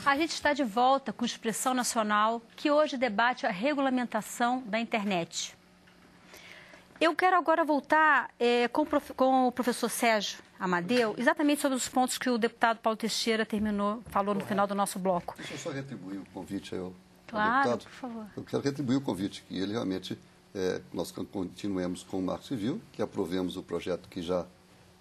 A gente está de volta com Expressão Nacional, que hoje debate a regulamentação da internet. Eu quero agora voltar com o professor Sérgio Amadeu, exatamente sobre os pontos que o deputado Paulo Teixeira falou no final do nosso bloco. Deixa eu só retribuir o convite ao deputado. Por favor. Eu quero retribuir o convite, que ele realmente, nós continuemos com o Marco Civil, que aprovemos o projeto que já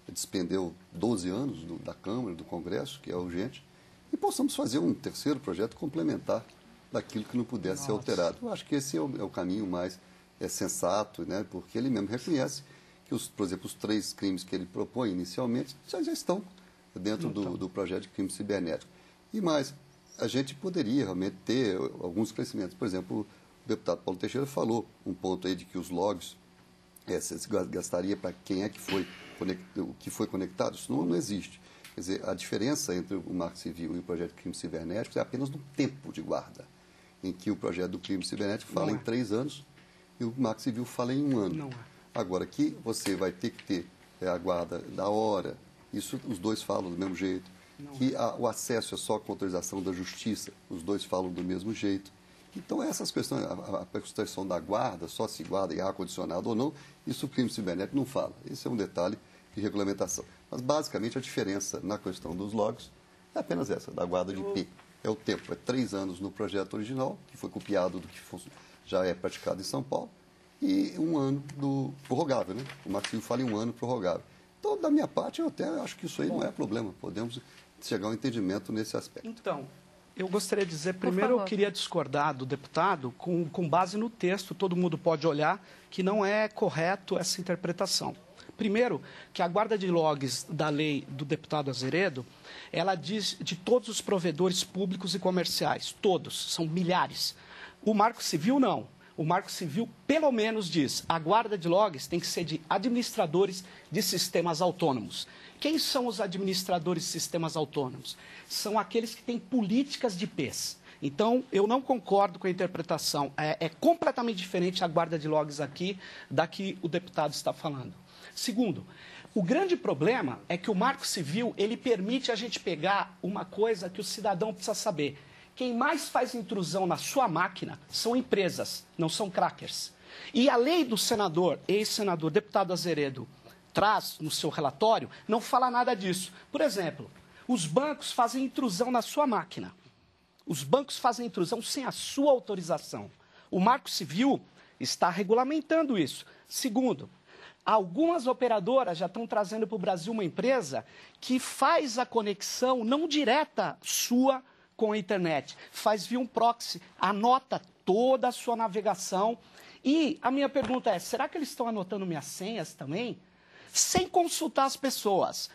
despendeu 12 anos da Câmara, do Congresso, que é urgente, e possamos fazer um terceiro projeto complementar daquilo que não pudesse ser alterado. Eu acho que esse é o caminho mais sensato, né? Porque ele mesmo reconhece que, por exemplo, os 3 crimes que ele propõe inicialmente já estão dentro do projeto de crime cibernético. E mais, a gente poderia realmente ter alguns crescimentos. Por exemplo, o deputado Paulo Teixeira falou um ponto aí de que os logs se gastaria para quem é que foi conectado. Isso não existe. Quer dizer, a diferença entre o Marco Civil e o projeto de crime cibernético é apenas no tempo de guarda, em que o projeto do crime cibernético fala em 3 anos e o Marco Civil fala em 1 ano. Não é. Agora, aqui você vai ter que ter a guarda da hora, isso os dois falam do mesmo jeito, que o acesso é só com autorização da Justiça, os dois falam do mesmo jeito. Então, essas questões, a questão da guarda, só se guarda em ar-condicionado ou não, isso o crime cibernético não fala. Esse é um detalhe de regulamentação. Mas, basicamente, a diferença na questão dos logs é apenas essa, da guarda de IP. É o tempo, 3 anos no projeto original, que foi copiado do que já é praticado em São Paulo, e 1 ano do prorrogável, né? O Marco Civil fala em 1 ano prorrogável. Então, da minha parte, eu até acho que isso aí não é problema. Podemos chegar a um entendimento nesse aspecto. Então, eu gostaria de dizer, primeiro eu queria discordar do deputado com base no texto, todo mundo pode olhar, que não é correto essa interpretação. Primeiro, que a guarda de logs da lei do deputado Azeredo, ela diz de todos os provedores públicos e comerciais, todos, são milhares. O Marco Civil não. O Marco Civil, pelo menos, diz a guarda de logs tem que ser de administradores de sistemas autônomos. Quem são os administradores de sistemas autônomos? São aqueles que têm políticas de IPs. Então, eu não concordo com a interpretação. É completamente diferente a guarda de logs aqui da que o deputado está falando. Segundo, o grande problema é que o Marco Civil, ele permite a gente pegar uma coisa que o cidadão precisa saber. Quem mais faz intrusão na sua máquina são empresas, não são crackers. E a lei do senador, ex-senador, deputado Azeredo, traz no seu relatório, não fala nada disso. Por exemplo, os bancos fazem intrusão na sua máquina. Os bancos fazem intrusão sem a sua autorização. O Marco Civil está regulamentando isso. Segundo, algumas operadoras já estão trazendo para o Brasil uma empresa que faz a conexão não direta sua com a internet, faz via um proxy, anota toda a sua navegação. E a minha pergunta é, será que eles estão anotando minhas senhas também? Sem consultar as pessoas.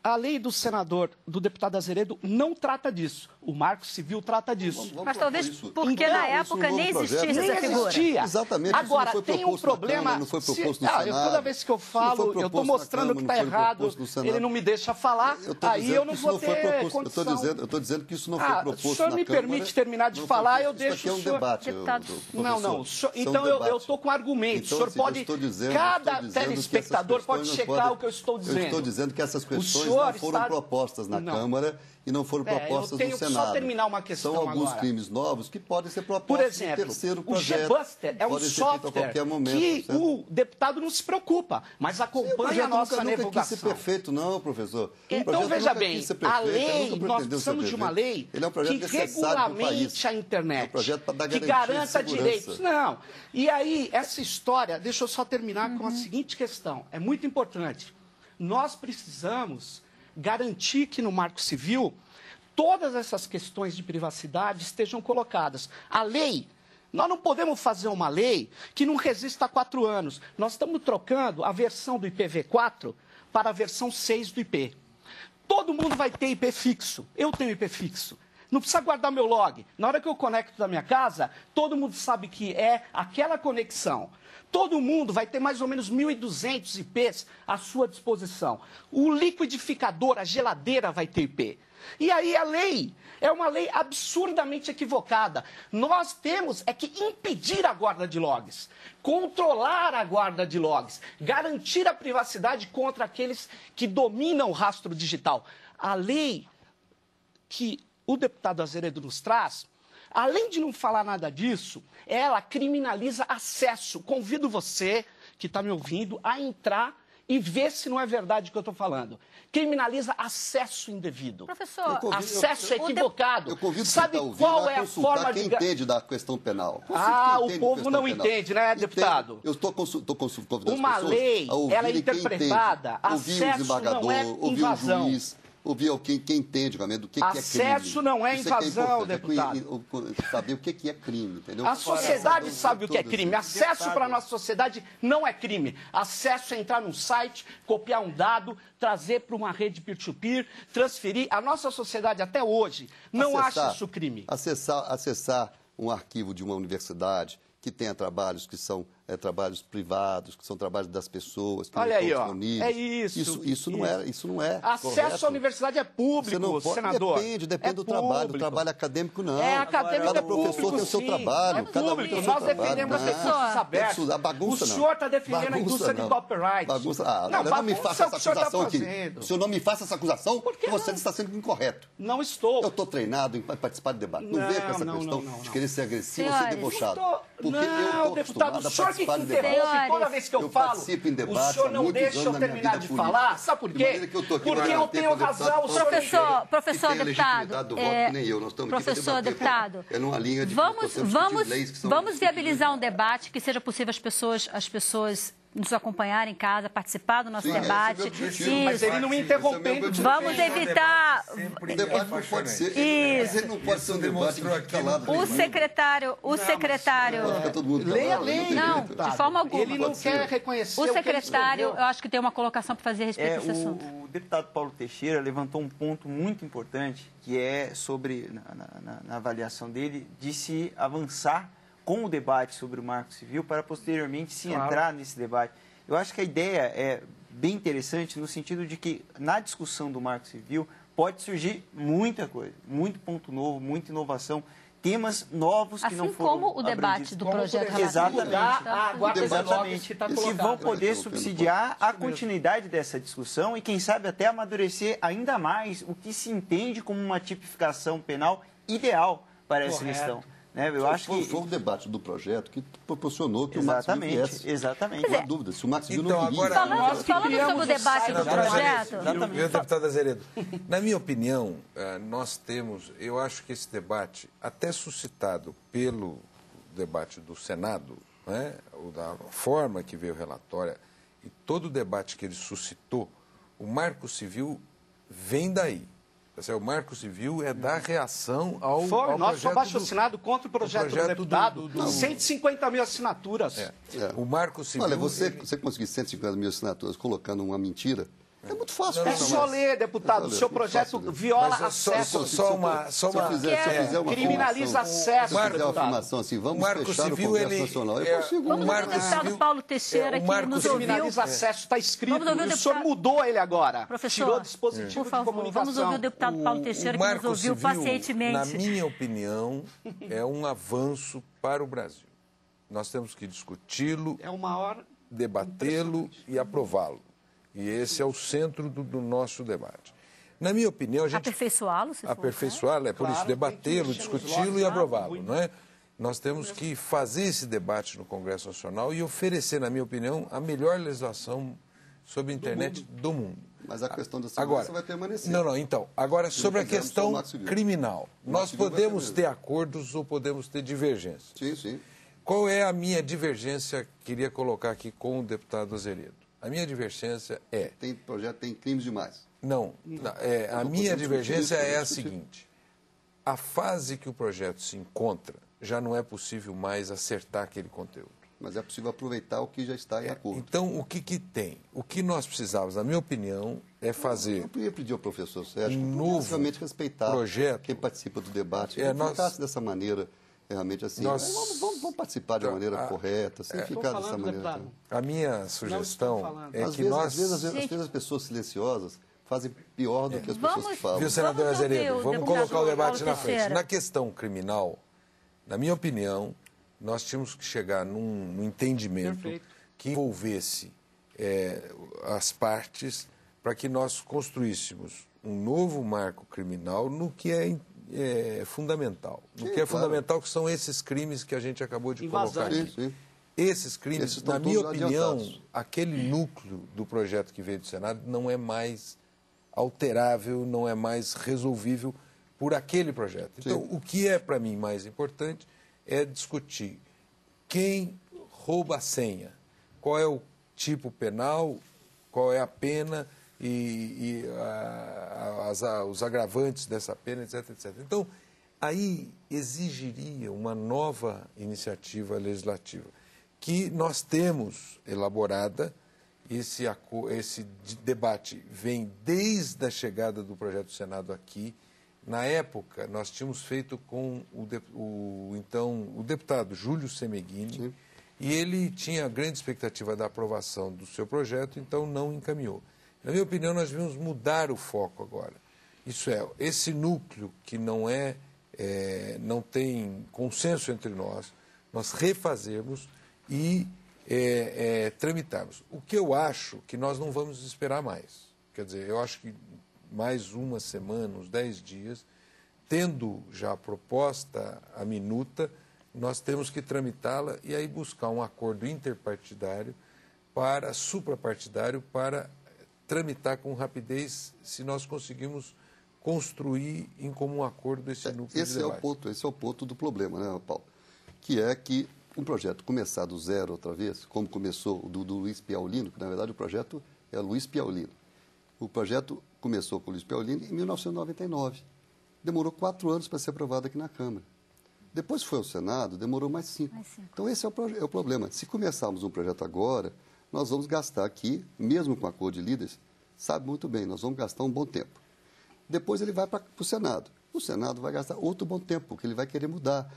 A lei do senador, do deputado Azeredo, não trata disso. O Marco Civil trata disso. Mas talvez porque na época nem existia essa figura. Existia. Exatamente. Agora, tem um problema... Não foi proposto no Senado. Toda vez que eu falo, eu estou mostrando que está errado, ele não me deixa falar, aí eu não vou ter condição. Eu estou dizendo que isso não foi proposto na Câmara. O senhor me permite terminar de falar, eu deixo o senhor... Isso aqui é um debate, Não. Então eu estou com argumentos. O senhor pode... Cada telespectador pode checar o que eu estou dizendo. Eu estou dizendo que essas questões não foram propostas na Câmara e não foram propostas no Senado. Só terminar uma questão São alguns agora. crimes novos que podem ser propostos Por exemplo, no terceiro o projeto. G-Buster é um software que o deputado não se preocupa, mas acompanha a nossa nunca navegação. Quis ser perfeito, não, professor. Então, veja bem, a lei, nós precisamos de uma lei que regulamente a internet, que garanta direitos. Não. E aí, essa história, deixa eu só terminar com a seguinte questão, é muito importante. Nós precisamos garantir que no Marco Civil todas essas questões de privacidade estejam colocadas. A lei, nós não podemos fazer uma lei que não resista a 4 anos. Nós estamos trocando a versão do IPv4 para a versão 6 do IP. Todo mundo vai ter IP fixo. Eu tenho IP fixo. Não precisa guardar meu log. Na hora que eu conecto da minha casa, todo mundo sabe que é aquela conexão. Todo mundo vai ter mais ou menos 1.200 IPs à sua disposição. O liquidificador, a geladeira vai ter IP. E aí a lei é uma lei absurdamente equivocada. Nós temos é que impedir a guarda de logs, controlar a guarda de logs, garantir a privacidade contra aqueles que dominam o rastro digital. A lei que o deputado Azeredo nos traz, além de não falar nada disso, ela criminaliza acesso. Convido você, que está me ouvindo, a entrar e ver se não é verdade o que eu estou falando. Criminaliza acesso indevido. Professor, acesso equivocado. Eu convido Sabe quem qual é a forma quem de... entende da questão penal. O povo não entende, né, deputado? Eu estou convidando uma as pessoas lei, a ouvirem ela é interpretada. Ouvir o desembargador, ouvir o juiz, ouvir quem entende realmente do que é crime. Acesso não é invasão, deputado. Saber o que é crime, entendeu? A sociedade sabe o que é crime. Acesso para a nossa sociedade não é crime. Acesso é entrar num site, copiar um dado, trazer para uma rede peer-to-peer, transferir. A nossa sociedade até hoje não acha isso crime. Acessar um arquivo de uma universidade que tenha trabalhos que são trabalhos privados, que são trabalhos das pessoas, que olha não aí, estão ó, disponíveis. é isso. Isso não é acesso correto. à universidade é público, Você não pode, senador. Depende do trabalho. O trabalho acadêmico não. Cada professor tem o seu trabalho. Cada público. Nós defendemos as pessoas abertas. A bagunça o não. senhor está defendendo a indústria de copyright. Bagunça. Não me faça essa acusação aqui. O senhor não me faça essa acusação porque você está sendo incorreto. Não estou. Eu estou treinado em participar de debate. Não venha com essa questão de querer ser agressivo ou ser debochado. Não, deputado, o senhor que interrompe toda vez que eu falo. Participo em debate. O senhor não deixa eu terminar de falar. Sabe por quê? Porque eu tenho razão. Professor deputado. Professor deputado. É numa linha de vamos viabilizar um debate que seja possível as pessoas nos acompanhar em casa, participar do nosso debate. Mas ele não me interrompendo. Vamos evitar... O debate não pode ser... Isso. Ele não pode ser um debate calado. O secretário... Leia a lei. Não, de forma alguma. Ele não quer reconhecer o secretário, eu acho que tem uma colocação para fazer a respeito desse assunto. O deputado Paulo Teixeira levantou um ponto muito importante, que é sobre, na avaliação dele, de se avançar com o debate sobre o Marco Civil para posteriormente se entrar nesse debate. Eu acho que a ideia é bem interessante no sentido de que na discussão do Marco Civil pode surgir muita coisa, muito ponto novo, muita inovação, temas novos que não foram assim como o debate do projeto Exatamente. Que vão poder subsidiar a continuidade dessa discussão e, quem sabe, até amadurecer ainda mais o que se entende como uma tipificação penal ideal para essa questão. Eu acho que foi o debate do projeto que proporcionou que o Marco Civil viesse. Exatamente. Não há dúvida. Se o Marco Civil então, não queria... Falando sobre o debate do projeto... Meu deputado Azeredo, na minha opinião, nós temos... Eu acho que esse debate, até suscitado pelo debate do Senado, né, ou da forma que veio o relatório, e todo o debate que ele suscitou, o Marco Civil vem daí. O Marco Civil é dar reação ao nosso projeto abaixo-assinado contra o projeto do deputado. 150 mil assinaturas. O Marco Civil... Olha, você conseguir 150 mil assinaturas colocando uma mentira, é muito fácil. É só ler, deputado. O seu projeto viola acesso. Se eu fizer uma criminaliza acesso. Se eu fizer uma afirmação assim, vamos fechar o Congresso Nacional. Eu consigo. Vamos ouvir o deputado Paulo Teixeira, que nos ouviu. Criminaliza acesso, está escrito. O senhor mudou ele agora. Professor, tirou dispositivo por favor, de comunicação. vamos ouvir o deputado Paulo Teixeira, que nos ouviu pacientemente. Na minha opinião, é um avanço para o Brasil. Nós temos que discuti-lo, debatê-lo e aprová-lo. E esse é o centro do nosso debate. Na minha opinião, a gente... Aperfeiçoá-lo, se for. Aperfeiçoá-lo, por isso, debatê-lo, discuti-lo e aprová-lo, não é? Nós temos que fazer esse debate no Congresso Nacional e oferecer, na minha opinião, a melhor legislação sobre a internet do mundo. Mas a questão da segurança vai permanecer. Então, agora, sobre a questão criminal. Nós podemos ter acordos ou podemos ter divergências. Sim. Qual é a minha divergência, queria colocar aqui com o deputado Azeredo? A minha divergência é... Tem crimes demais. A minha divergência é a seguinte. A fase que o projeto se encontra, já não é possível mais acertar aquele conteúdo. mas é possível aproveitar o que já está em acordo. Então, o que tem? O que nós precisávamos, na minha opinião, é fazer Eu ia pedir ao professor Sérgio um que novo realmente respeitar projeto. quem participa do debate, É, não ficasse dessa maneira, realmente assim, vamos participar de uma maneira correta, sem ficar dessa maneira. Deputado. A minha sugestão é Às que vezes, nós... às vezes as pessoas silenciosas fazem pior do que as pessoas que falam. Viu, senador Vamos ouvir Azeredo? o Vamos deputado colocar o debate Paulo na frente. Teixeira. Na questão criminal, na minha opinião, nós tínhamos que chegar num entendimento Perfeito. que envolvesse as partes para que nós construíssemos um novo marco criminal no que é fundamental. No que é claro. fundamental, que são esses crimes que a gente acabou de Invasão. colocar aqui. Sim. Esses crimes, Esses estão na minha todos opinião, adiantados. aquele núcleo do projeto que veio do Senado não é mais alterável, não é mais resolvível por aquele projeto. Então, o que é para mim mais importante é discutir quem rouba a senha, qual é o tipo penal, qual é a pena e os agravantes dessa pena, etc, etc. Então, aí exigiria uma nova iniciativa legislativa, que nós temos elaborada. Esse debate vem desde a chegada do projeto do Senado aqui. Na época, nós tínhamos feito com o deputado Júlio Semeghini, Sim. e ele tinha grande expectativa da aprovação do seu projeto, então não encaminhou. Na minha opinião, nós devíamos mudar o foco agora. Isso é, esse núcleo que não tem consenso entre nós refazermos e tramitarmos. O que eu acho que nós não vamos esperar mais. Quer dizer, eu acho que mais uma semana, uns 10 dias, tendo já a proposta, a minuta, nós temos que tramitá-la e aí buscar um acordo interpartidário suprapartidário, para tramitar com rapidez, se nós conseguimos construir em comum acordo esse núcleo de debate. Esse é o ponto do problema, né, Paulo? Que é que um projeto começar do zero outra vez, como começou o do Luiz Piaulino, que na verdade o projeto é Luiz Piaulino. O projeto começou com o Luiz Piaulino em 1999. Demorou 4 anos para ser aprovado aqui na Câmara. Depois foi ao Senado, demorou mais 5. Então esse é o problema. Se começarmos um projeto agora, nós vamos gastar aqui, mesmo com acordo de líderes, sabe muito bem, nós vamos gastar um bom tempo. Depois ele vai para o Senado. O Senado vai gastar outro bom tempo, porque ele vai querer mudar.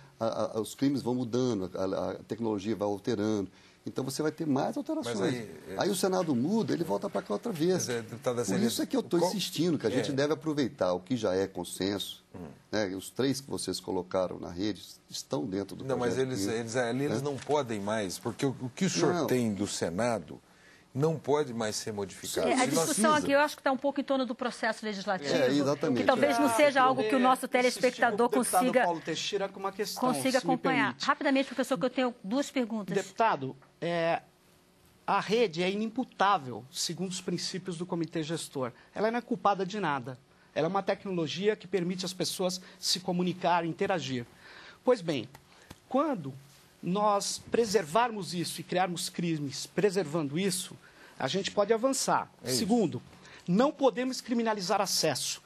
Os crimes vão mudando, a tecnologia vai alterando. Então você vai ter mais alterações. Aí o Senado muda, ele volta para cá outra vez. Por isso é que eu estou insistindo que a gente deve aproveitar o que já é consenso. Né? Os 3 que vocês colocaram na rede estão dentro do projeto. Não, mas eles não podem mais, porque o que o senhor tem do Senado não pode mais ser modificado. A discussão aqui, eu acho que está um pouco em torno do processo legislativo. Exatamente. Que talvez não seja algo que o nosso telespectador consiga, Paulo Teixeira com uma questão, consiga acompanhar. Rapidamente, professor, que eu tenho 2 perguntas. Deputado, a rede é inimputável, segundo os princípios do comitê gestor. Ela não é culpada de nada. Ela é uma tecnologia que permite às pessoas se comunicar, interagir. Pois bem, quando nós preservarmos isso e criarmos crimes preservando isso, a gente pode avançar. Segundo, não podemos criminalizar acesso.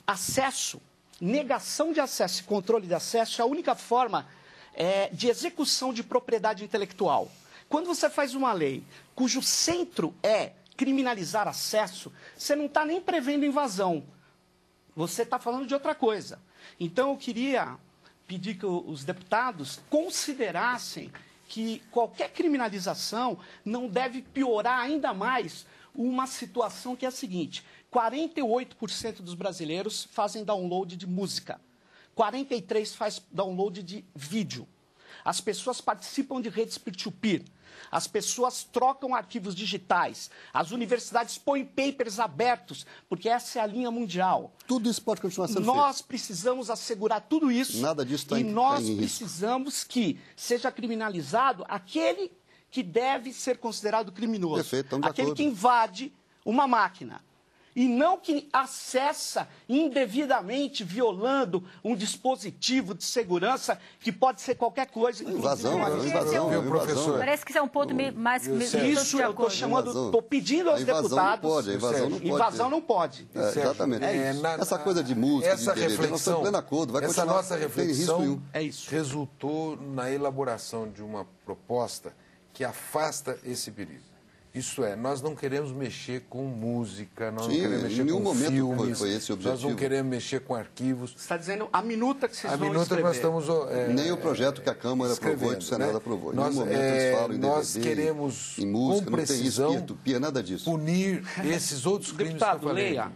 Acesso, negação de acesso e controle de acesso é a única forma de execução de propriedade intelectual. Quando você faz uma lei cujo centro é criminalizar acesso, você não está nem prevendo invasão. Você está falando de outra coisa. Então, eu queria pedir que os deputados considerassem que qualquer criminalização não deve piorar ainda mais uma situação que é a seguinte: 48% dos brasileiros fazem download de música, 43% faz download de vídeo. As pessoas participam de redes peer-to-peer. As pessoas trocam arquivos digitais. As universidades põem papers abertos, porque essa é a linha mundial. Tudo isso pode continuar sendo Nós precisamos assegurar tudo isso. Nada disso está e em nós risco. precisamos que seja criminalizado aquele que deve ser considerado criminoso. Perfeito, estamos de aquele acordo. que invade uma máquina. E não que acessa indevidamente, violando um dispositivo de segurança que pode ser qualquer coisa. Invasão, Viu, professor? Parece que isso é um ponto mais... Isso eu estou chamando, estou pedindo aos deputados... Invasão não pode. Exatamente. Essa coisa de música, essa de DVD, nós estamos em pleno acordo. Vai continuar, nossa reflexão tem risco resultou na elaboração de uma proposta que afasta esse perigo. Isso é, nós não queremos mexer com música, nós não queremos mexer com filmes, foi esse o objetivo. nós não queremos mexer com arquivos. Você está dizendo a minuta que vocês vão escrever. A minuta que nós estamos... Nem o projeto que a Câmara aprovou e que o Senado aprovou. Em nenhum momento eles falam em nós DVD, queremos, em música, com não tem precisão, isso, tupia, nada disso. punir esses outros crimes que eu falei. Leia.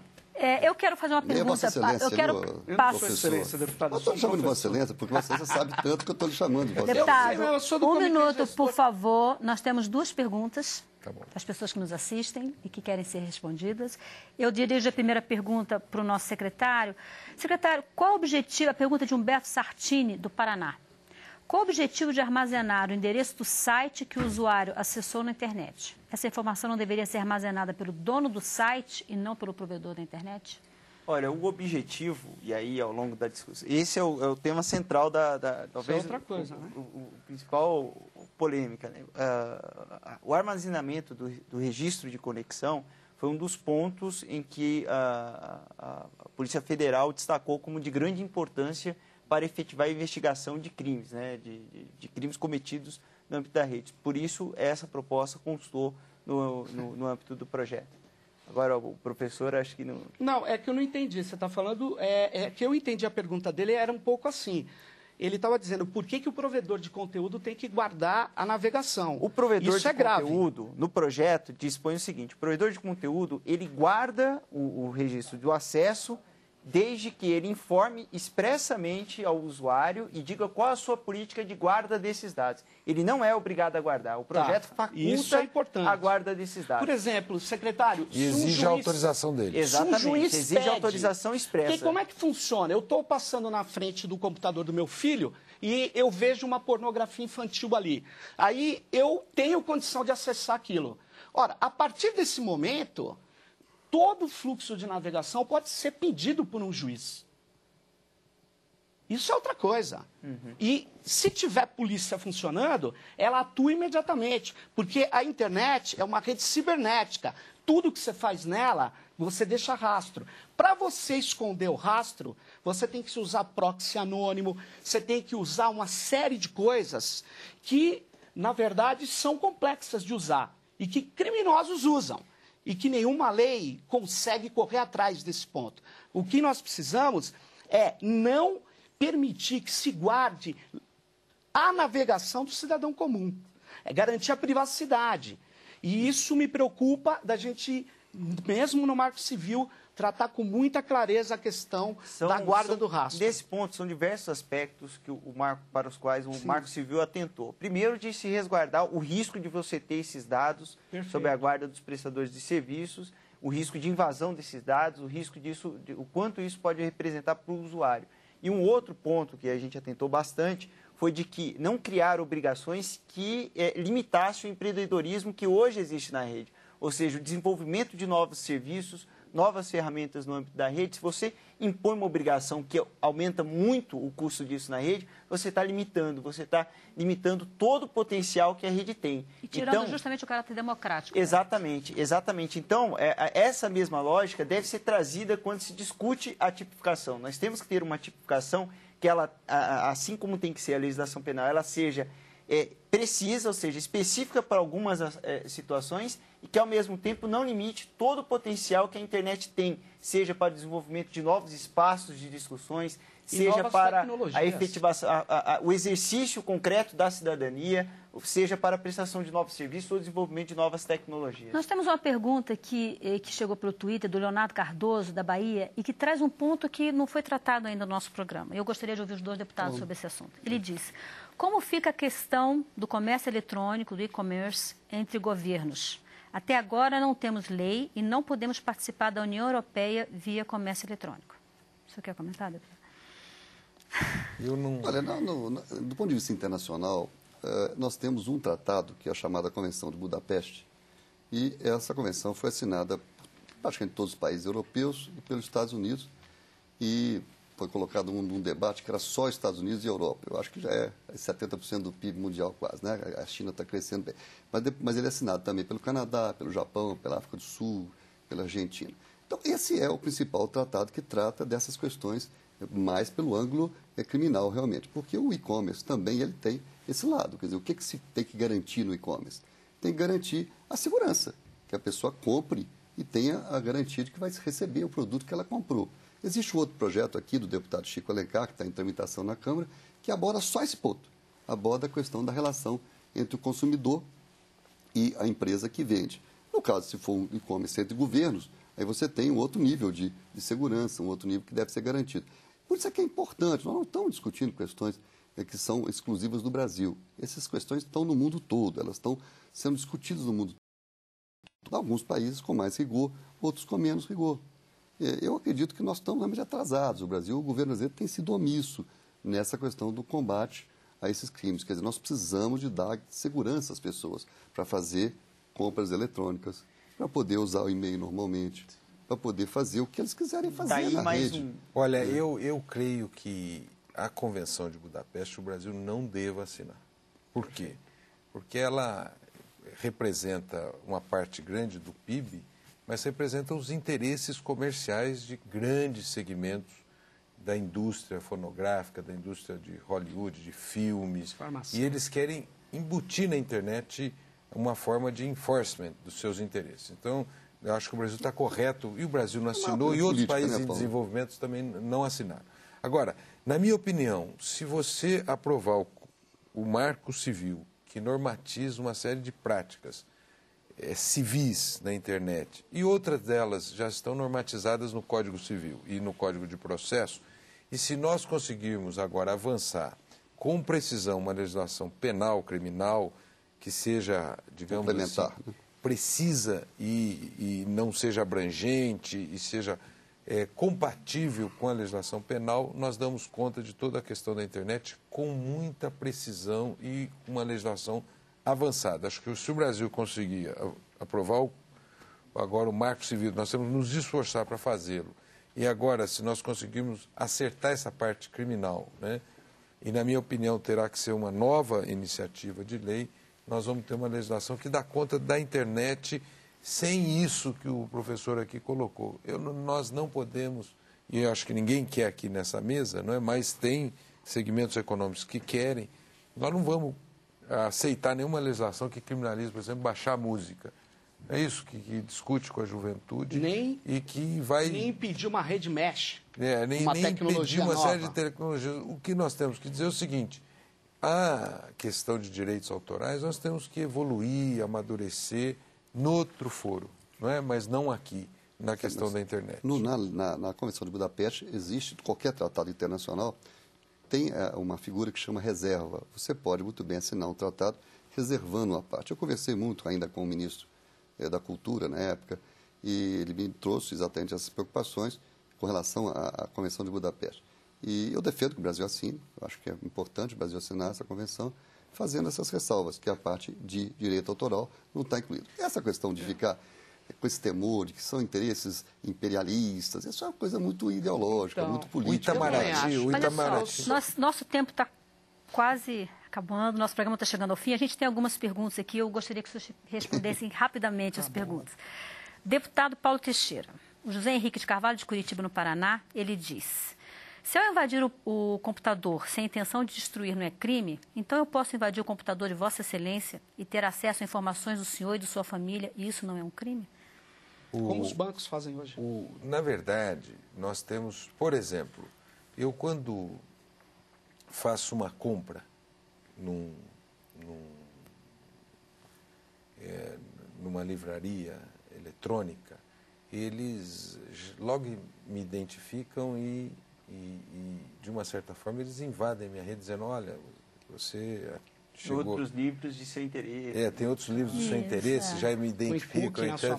Eu quero fazer uma pergunta. Vossa Excelência, eu quero Vossa passar. Excelência, deputado. Eu estou chamando de Vossa Excelência, porque Vossa Excelência sabe tanto que eu estou lhe chamando de Vossa Excelência. Deputado, Eu sou do um Comitê minuto, Gestor. por favor. Nós temos 2 perguntas Tá bom. das pessoas que nos assistem e que querem ser respondidas. Eu dirijo a primeira pergunta para o nosso secretário. Secretário, qual o objetivo, a pergunta de Humberto Sartini, do Paraná. Qual o objetivo de armazenar o endereço do site que o usuário acessou na internet? Essa informação não deveria ser armazenada pelo dono do site e não pelo provedor da internet? Olha, o objetivo, e aí ao longo da discussão, esse é o tema central talvez Isso é outra coisa, né? o principal polêmica. Né? O armazenamento do registro de conexão foi um dos pontos em que a Polícia Federal destacou como de grande importância para efetivar a investigação de crimes, né? de crimes cometidos no âmbito da rede. Por isso, essa proposta constou no âmbito do projeto. Agora, o professor, acho que não... Não, é que eu não entendi. Você está falando... É que eu entendi a pergunta dele, era um pouco assim. Ele estava dizendo por que o provedor de conteúdo tem que guardar a navegação. O provedor Isso de é grave. conteúdo, no projeto, dispõe o seguinte: o provedor de conteúdo, ele guarda o registro do acesso desde que ele informe expressamente ao usuário e diga qual a sua política de guarda desses dados. Ele não é obrigado a guardar. O projeto isso é faculta importante. a guarda desses dados. Por exemplo, secretário... E exige a autorização dele. Exatamente, Se um juiz exige pede, autorização expressa. Porque como é que funciona? Eu estou passando na frente do computador do meu filho e eu vejo uma pornografia infantil ali. Aí eu tenho condição de acessar aquilo. Ora, a partir desse momento, todo o fluxo de navegação pode ser pedido por um juiz. Isso é outra coisa. E se tiver polícia funcionando, ela atua imediatamente. Porque a internet é uma rede cibernética. Tudo que você faz nela, você deixa rastro. Para você esconder o rastro, você tem que usar proxy anônimo, você tem que usar uma série de coisas que, na verdade, são complexas de usar e que criminosos usam. E que nenhuma lei consegue correr atrás desse ponto. O que nós precisamos é não permitir que se guarde a navegação do cidadão comum. É garantir a privacidade. E isso me preocupa da gente, mesmo no Marco Civil, tratar com muita clareza a questão da guarda do rastro. Nesse ponto, são diversos aspectos que para os quais o Marco Civil atentou. Primeiro, de se resguardar o risco de você ter esses dados sob a guarda dos prestadores de serviços, o risco de invasão desses dados, o risco disso, o quanto isso pode representar para o usuário. E um outro ponto que a gente atentou bastante foi de que não criar obrigações que limitassem o empreendedorismo que hoje existe na rede. Ou seja, o desenvolvimento de novos serviços, novas ferramentas no âmbito da rede. Se você impõe uma obrigação que aumenta muito o custo disso na rede, você está limitando todo o potencial que a rede tem. E tirando justamente o caráter democrático. Exatamente, exatamente. Então, essa mesma lógica deve ser trazida quando se discute a tipificação. Nós temos que ter uma tipificação que ela, assim como tem que ser a legislação penal, ela seja precisa, ou seja, específica para algumas situações e que, ao mesmo tempo, não limite todo o potencial que a internet tem, seja para o desenvolvimento de novos espaços de discussões, seja para a efetivação, o exercício concreto da cidadania, seja para a prestação de novos serviços ou desenvolvimento de novas tecnologias. Nós temos uma pergunta que chegou pelo Twitter do Leonardo Cardoso, da Bahia, e que traz um ponto que não foi tratado ainda no nosso programa. Eu gostaria de ouvir os 2 deputados sobre esse assunto. Ele diz: como fica a questão do comércio eletrônico, do e-commerce, entre governos? Até agora não temos lei e não podemos participar da União Europeia via comércio eletrônico. O senhor quer comentar, deputado? Eu não... Olha, do ponto de vista internacional, nós temos um tratado, que é a chamada Convenção de Budapeste, e essa convenção foi assinada por praticamente todos os países europeus e pelos Estados Unidos, e foi colocado num debate que era só Estados Unidos e Europa. Eu acho que já é 70% do PIB mundial quase, né? A China está crescendo bem. Mas ele é assinado também pelo Canadá, pelo Japão, pela África do Sul, pela Argentina. Então, esse é o principal tratado que trata dessas questões mais pelo ângulo criminal, realmente. Porque o e-commerce também ele tem esse lado. Quer dizer, o que se tem que garantir no e-commerce? Tem que garantir a segurança, que a pessoa compre e tenha a garantia de que vai receber o produto que ela comprou. Existe um outro projeto aqui do deputado Chico Alencar, que está em tramitação na Câmara, que aborda só esse ponto. Aborda a questão da relação entre o consumidor e a empresa que vende. No caso, se for um e-commerce entre governos, aí você tem um outro nível de segurança, um outro nível que deve ser garantido. Por isso é que é importante, nós não estamos discutindo questões que são exclusivas do Brasil. Essas questões estão no mundo todo, elas estão sendo discutidas no mundo todo. Alguns países com mais rigor, outros com menos rigor. Eu acredito que nós estamos realmente atrasados. O Brasil, o governo brasileiro tem sido omisso nessa questão do combate a esses crimes. Quer dizer, nós precisamos de dar segurança às pessoas para fazer compras eletrônicas, para poder usar o e-mail normalmente, para poder fazer o que eles quiserem fazer na rede. Olha, eu creio que a Convenção de Budapeste o Brasil não deva assinar. Por quê? Porque ela representa uma parte grande do PIB, mas representa os interesses comerciais de grandes segmentos da indústria fonográfica, da indústria de Hollywood, de filmes. E eles querem embutir na internet uma forma de enforcement dos seus interesses. Então, eu acho que o Brasil está correto, e o Brasil não assinou, e outros países em desenvolvimento também não assinaram. Agora, na minha opinião, se você aprovar o Marco Civil, que normatiza uma série de práticas civis na internet, e outras delas já estão normatizadas no Código Civil e no Código de Processo, e se nós conseguirmos agora avançar com precisão uma legislação penal, criminal, que seja, digamos assim, precisa e não seja abrangente e seja compatível com a legislação penal, nós damos conta de toda a questão da internet com muita precisão e uma legislação avançada. Acho que se o Brasil conseguir aprovar agora o Marco Civil, nós temos que nos esforçar para fazê-lo. E agora, se nós conseguirmos acertar essa parte criminal, né, e na minha opinião terá que ser uma nova iniciativa de lei, nós vamos ter uma legislação que dá conta da internet sem isso que o professor aqui colocou. Nós não podemos, e eu acho que ninguém quer aqui nessa mesa, não é? Mas tem segmentos econômicos que querem, nós não vamos aceitar nenhuma legislação que criminalize, por exemplo, baixar música. É isso que discute com a juventude e que vai... Nem impedir uma rede mesh, nem tecnologia impedir uma nova. série de tecnologias. O que nós temos que dizer é o seguinte: a questão de direitos autorais nós temos que evoluir, amadurecer no outro foro, não é? Mas não aqui, na questão da internet. Na Convenção de Budapeste, existe, qualquer tratado internacional, tem uma figura que chama reserva. Você pode muito bem assinar um tratado reservando uma parte. Eu conversei muito ainda com o ministro da Cultura na época, e ele me trouxe exatamente essas preocupações com relação à Convenção de Budapeste. E eu defendo que o Brasil assine, eu acho que é importante o Brasil assinar essa convenção, fazendo essas ressalvas, que a parte de direito autoral não está incluída. Essa questão de ficar com esse temor de que são interesses imperialistas, isso é uma coisa muito ideológica, muito política. O Itamaraty. Nosso tempo está quase acabando, nosso programa está chegando ao fim. A gente tem algumas perguntas aqui, eu gostaria que vocês respondessem rapidamente as perguntas. Deputado Paulo Teixeira, o José Henrique de Carvalho, de Curitiba, no Paraná, ele diz: se eu invadir o computador sem intenção de destruir não é crime, então eu posso invadir o computador de Vossa Excelência e ter acesso a informações do senhor e de sua família, e isso não é um crime? Como os bancos fazem hoje. Na verdade, nós temos, por exemplo, eu quando faço uma compra numa livraria eletrônica, eles logo me identificam e de uma certa forma, eles invadem a minha rede dizendo: olha, você chegou... Outros livros de seu interesse. Tem outros livros do seu interesse, já me identificam, etc.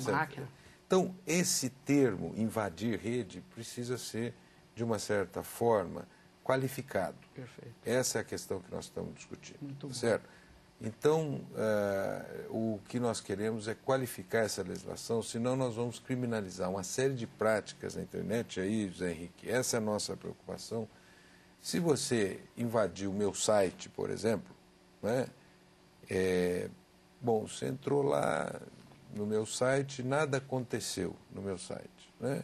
Então, esse termo, invadir rede, precisa ser, de uma certa forma, qualificado. Perfeito. Essa é a questão que nós estamos discutindo. Muito certo? Então, o que nós queremos é qualificar essa legislação, senão nós vamos criminalizar uma série de práticas na internet. Aí, José Henrique, essa é a nossa preocupação. Se você invadir o meu site, por exemplo, né, bom, você entrou lá no meu site, nada aconteceu no meu site. Né?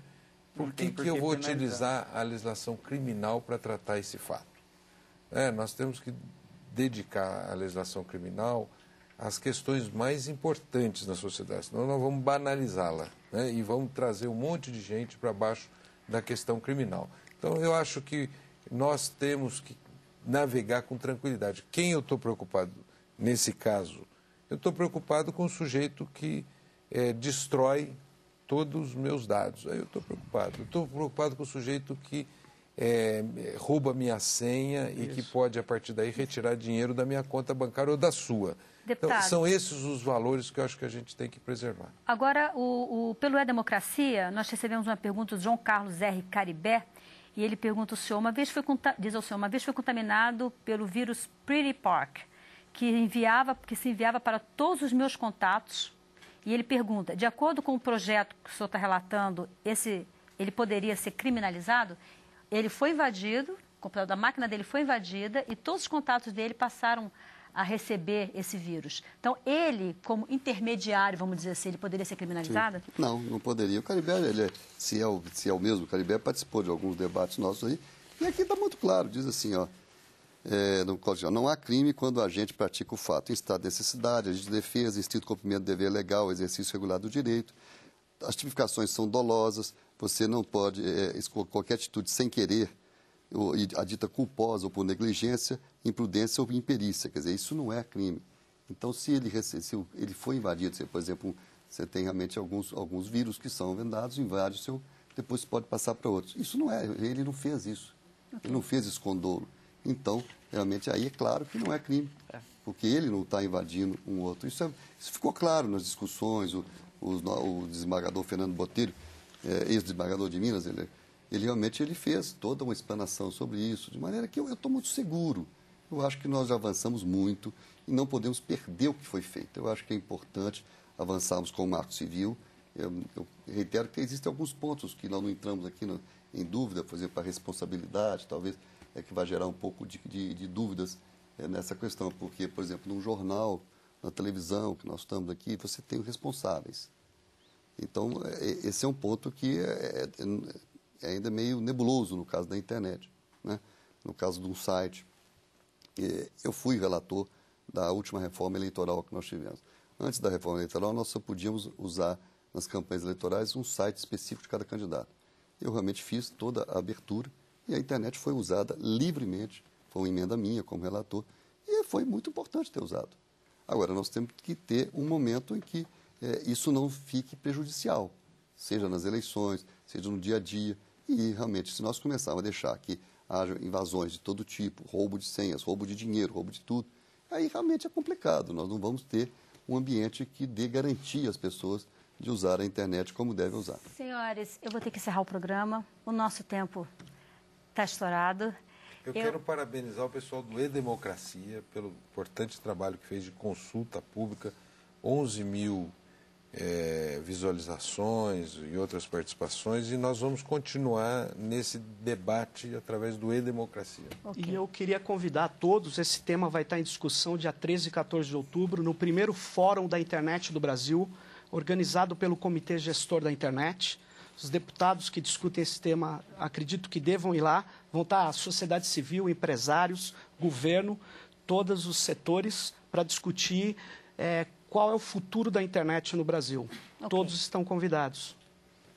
Por que eu vou utilizar a legislação criminal para tratar esse fato? Nós temos que dedicar a legislação criminal às questões mais importantes na sociedade, senão nós vamos banalizá-la, né? E vamos trazer um monte de gente para baixo da questão criminal. Então, eu acho que nós temos que navegar com tranquilidade. Quem eu estou preocupado nesse caso? Eu estou preocupado com o sujeito que destrói todos os meus dados. Aí eu estou preocupado. Eu estou preocupado com o sujeito que rouba minha senha e que pode, a partir daí, retirar dinheiro da minha conta bancária ou da sua. Deputado, então, são esses os valores que eu acho que a gente tem que preservar. Agora, pelo E-Democracia, nós recebemos uma pergunta do João Carlos R. Caribé, e ele pergunta ao senhor, diz ao senhor, uma vez foi contaminado pelo vírus Pretty Park, que se enviava para todos os meus contatos, e ele pergunta, de acordo com o projeto que o senhor está relatando, ele poderia ser criminalizado? Ele foi invadido, o computador da máquina dele foi invadida e todos os contatos dele passaram a receber esse vírus. Então, ele, como intermediário, vamos dizer assim, ele poderia ser criminalizado? Sim. Não poderia. O Caribé, se é o mesmo, o Caribé participou de alguns debates nossos aí, e aqui está muito claro, diz assim, no Código, não há crime quando o agente pratica o fato em estado de necessidade, agente de defesa, estrito cumprimento do dever legal, exercício regular do direito. As tipificações são dolosas, você não pode, qualquer atitude sem querer, a dita culposa ou por negligência, imprudência ou imperícia. Quer dizer, isso não é crime. Então, se ele foi invadido, por exemplo, você tem realmente alguns vírus que são vendados, invade depois pode passar para outros. Isso não é, ele não fez isso. Okay. Ele não fez isso com dolo. Então, realmente, aí é claro que não é crime, porque ele não está invadindo um outro. Isso ficou claro nas discussões. O desembargador Fernando Botelho, ex-desembargador de Minas, ele realmente fez toda uma explanação sobre isso, de maneira que eu estou muito seguro. Eu acho que nós já avançamos muito e não podemos perder o que foi feito. Eu acho que é importante avançarmos com o Marco Civil. Eu reitero que existem alguns pontos que nós não entramos aqui em dúvida, por exemplo, a responsabilidade, talvez que vai gerar um pouco de dúvidas nessa questão, porque, por exemplo, num jornal, na televisão, que nós estamos aqui, você tem os responsáveis. Então, esse é um ponto que é ainda meio nebuloso no caso da internet, né? No caso de um site. Eu fui relator da última reforma eleitoral que nós tivemos. Antes da reforma eleitoral, nós só podíamos usar nas campanhas eleitorais um site específico de cada candidato. Eu realmente fiz toda a abertura e a internet foi usada livremente, foi uma emenda minha como relator, e foi muito importante ter usado. Agora, nós temos que ter um momento em que isso não fique prejudicial, seja nas eleições, seja no dia a dia. E, realmente, se nós começarmos a deixar que haja invasões de todo tipo, roubo de senhas, roubo de dinheiro, roubo de tudo, aí realmente é complicado. Nós não vamos ter um ambiente que dê garantia às pessoas de usar a internet como devem usar. Senhores, eu vou ter que encerrar o programa. O nosso tempo está estourado. Eu quero parabenizar o pessoal do E-Democracia pelo importante trabalho que fez de consulta pública, 11 mil visualizações e outras participações, e nós vamos continuar nesse debate através do E-Democracia. Okay. E eu queria convidar todos, esse tema vai estar em discussão dia 13 e 14 de outubro, no primeiro Fórum da Internet do Brasil, organizado pelo Comitê Gestor da Internet. Os deputados que discutem esse tema, acredito que devam ir lá, vão estar a sociedade civil, empresários, governo, todos os setores, para discutir qual é o futuro da internet no Brasil. Okay. Todos estão convidados.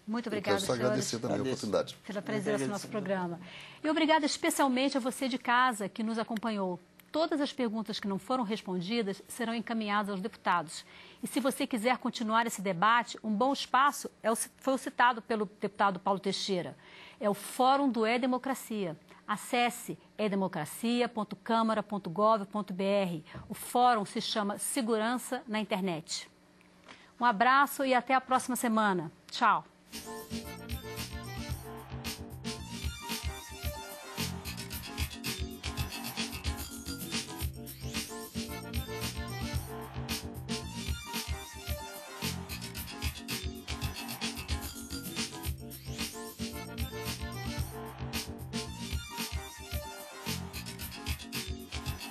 Muito obrigada, senhores. Eu quero só agradecer também a oportunidade. Pela presença no nosso programa. E obrigada especialmente a você de casa que nos acompanhou. Todas as perguntas que não foram respondidas serão encaminhadas aos deputados. E se você quiser continuar esse debate, um bom espaço foi o citado pelo deputado Paulo Teixeira. É o Fórum do E-Democracia. Acesse edemocracia.câmara.gov.br. O fórum se chama Segurança na Internet. Um abraço e até a próxima semana. Tchau.